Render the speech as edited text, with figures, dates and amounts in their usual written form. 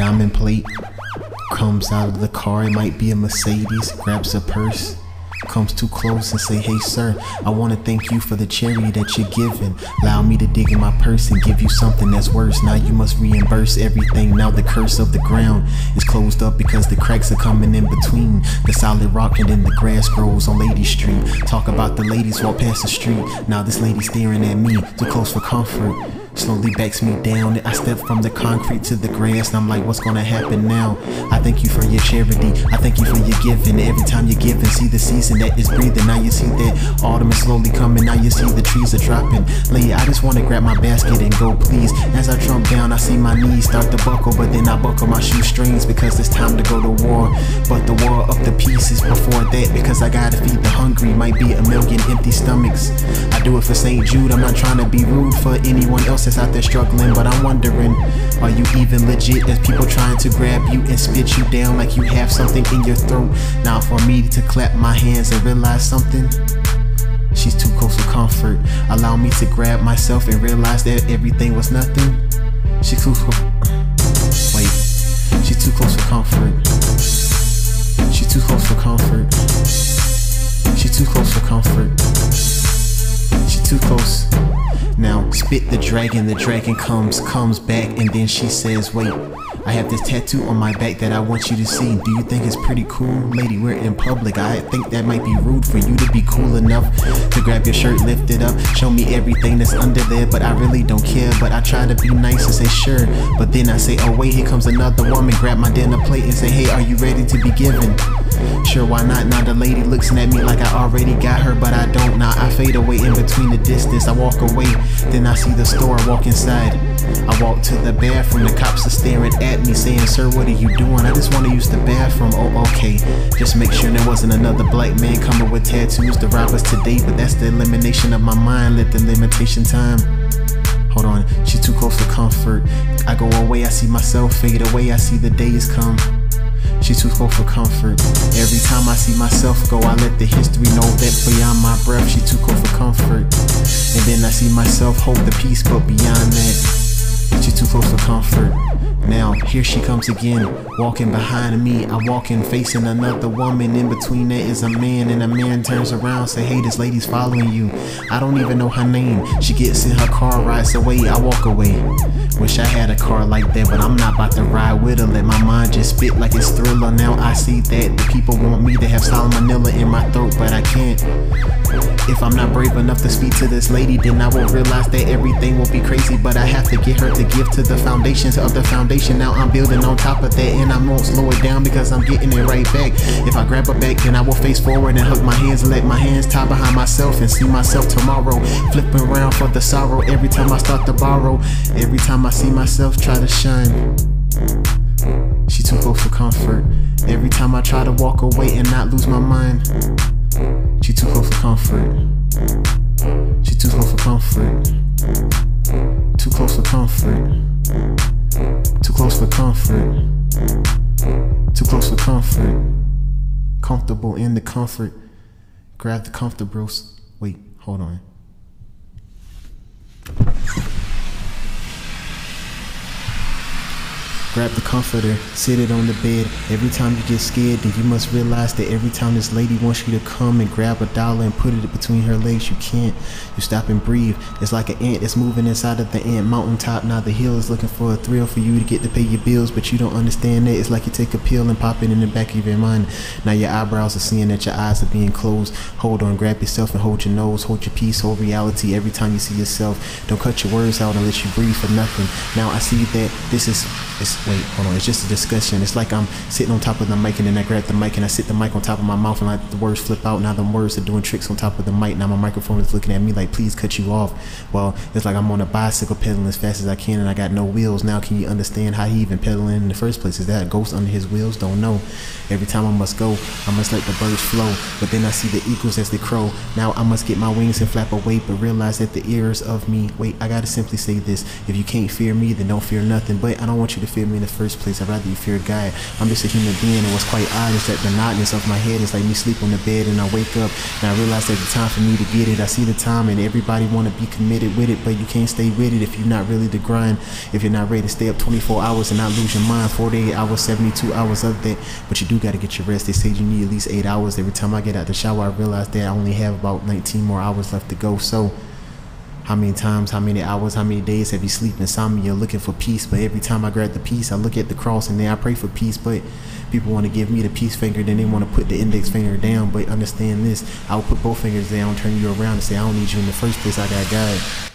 diamond plate. Comes out of the car, it might be a Mercedes. Grabs a purse, comes too close and say, hey sir, I want to thank you for the charity that you're giving. Allow me to dig in my purse and give you something that's worse. Now you must reimburse everything. Now the curse of the ground is closed up because the cracks are coming in between the solid rock, and then the grass grows on Lady Street. Talk about the ladies walk past the street. Now this lady staring at me, too close for comfort. Slowly backs me down. I step from the concrete to the grass, and I'm like, what's gonna happen now? I thank you for your charity, I thank you for your giving. Every time you're giving, see the season that is breathing. Now you see that autumn is slowly coming. Now you see the trees are dropping. Lady, I just wanna grab my basket and go, please. As I jump down, I see my knees start to buckle, but then I buckle my shoestrings because it's time to go to war. But the war of the peace is before that, because I gotta feed the hungry. Might be a million empty stomachs. I do it for St. Jude. I'm not trying to be rude for anyone else that's out there struggling, but I'm wondering, are you even legit? As people trying to grab you and spit you down like you have something in your throat. Now for me to clap my hands and realize something, she's too close for comfort. Allow me to grab myself and realize that everything was nothing. She's too close. Wait, she's too close for comfort. She's too close for comfort. She's too close for comfort. She's too close. Now spit the dragon comes back, and then she says, wait, I have this tattoo on my back that I want you to see. Do you think it's pretty cool? Lady, we're in public. I think that might be rude for you to be cool enough to grab your shirt, lift it up, show me everything that's under there, but I really don't care. But I try to be nice and say sure, but then I say, oh wait, here comes another woman. Grab my dinner plate and say, hey, are you ready to be given? Sure, why not? Now the lady looks at me like I already got her, but I don't. Now I fade away in between the distance. I walk away, then I see the store, I walk inside. I walk to the bathroom, the cops are staring at me saying, sir, what are you doing? I just want to use the bathroom. Oh, okay. Just make sure there wasn't another black man coming with tattoos to rob us today, but that's the elimination of my mind. Let the limitation time. Hold on, she's too close for comfort. I go away, I see myself fade away, I see the days come. She's too close for comfort. Every time I see myself go, I let the history know that beyond my breath, she's too close for comfort. And then I see myself hold the peace, but beyond that, she's too close for comfort. Now here she comes again, walking behind me. I walk in facing another woman. In between that is a man, and a man turns around, say, hey, this lady's following you. I don't even know her name. She gets in her car, rides away. I walk away. Wish I had a car like that, but I'm not about to ride with her. Let my mind just spit like it's Thriller. Now I see that the people want me to have salmonella in my throat, but I can't. If I'm not brave enough to speak to this lady, then I will realize that everything will be crazy. But I have to get her to give to the foundations of the foundation. Now I'm building on top of that, and I won't slow it down because I'm getting it right back. If I grab her back, then I will face forward and hug my hands and let my hands tie behind myself and see myself tomorrow. Flipping around for the sorrow every time I start to borrow. Every time I see myself try to shine, she too close for comfort. Every time I try to walk away and not lose my mind, she too close for comfort. She too close for comfort. Too close for comfort. Too close for comfort. Too close for comfort. Comfortable in the comfort. Grab the comfortables. Wait, hold on. Grab the comforter, sit it on the bed. Every time you get scared, then you must realize that every time this lady wants you to come and grab a dollar and put it between her legs, you can't. You stop and breathe. It's like an ant that's moving inside of the ant mountaintop. Now the hill is looking for a thrill for you to get to pay your bills, but you don't understand that. It's like you take a pill and pop it in the back of your mind. Now your eyebrows are seeing that your eyes are being closed. Hold on, grab yourself and hold your nose. Hold your peace, hold reality every time you see yourself. Don't cut your words out and let you breathe for nothing. Now I see that this is, wait, hold on, it's just a discussion. It's like I'm sitting on top of the mic, and then I grab the mic and I sit the mic on top of my mouth, and like the words flip out. Now the words are doing tricks on top of the mic. Now my microphone is looking at me like, please cut you off. Well, it's like I'm on a bicycle pedaling as fast as I can, and I got no wheels. Now can you understand how he even pedaling in the first place? Is that a ghost under his wheels? Don't know. Every time I must go, I must let the birds flow, but then I see the eagles as they crow. Now I must get my wings and flap away, but realize that the ears of me, wait, I gotta simply say this: if you can't fear me, then don't fear nothing. But I don't want you to fear me me in the first place. I'd rather you fear God. I'm just a human being, and what's quite odd is that the monotonous of my head is like me sleep on the bed and I wake up and I realize that the time for me to get it. I see the time and everybody want to be committed with it, but you can't stay with it if you're not really the grind. If you're not ready to stay up 24 hours and not lose your mind, 48 hours, 72 hours of that. But you do got to get your rest. They say you need at least 8 hours. Every time I get out the shower, I realize that I only have about 19 more hours left to go. So how many times, how many hours, how many days have you sleep inside me? You're looking for peace, but every time I grab the peace, I look at the cross and then I pray for peace. But people want to give me the peace finger, then they want to put the index finger down. But understand this, I will put both fingers down, turn you around and say, I don't need you in the first place, I got God.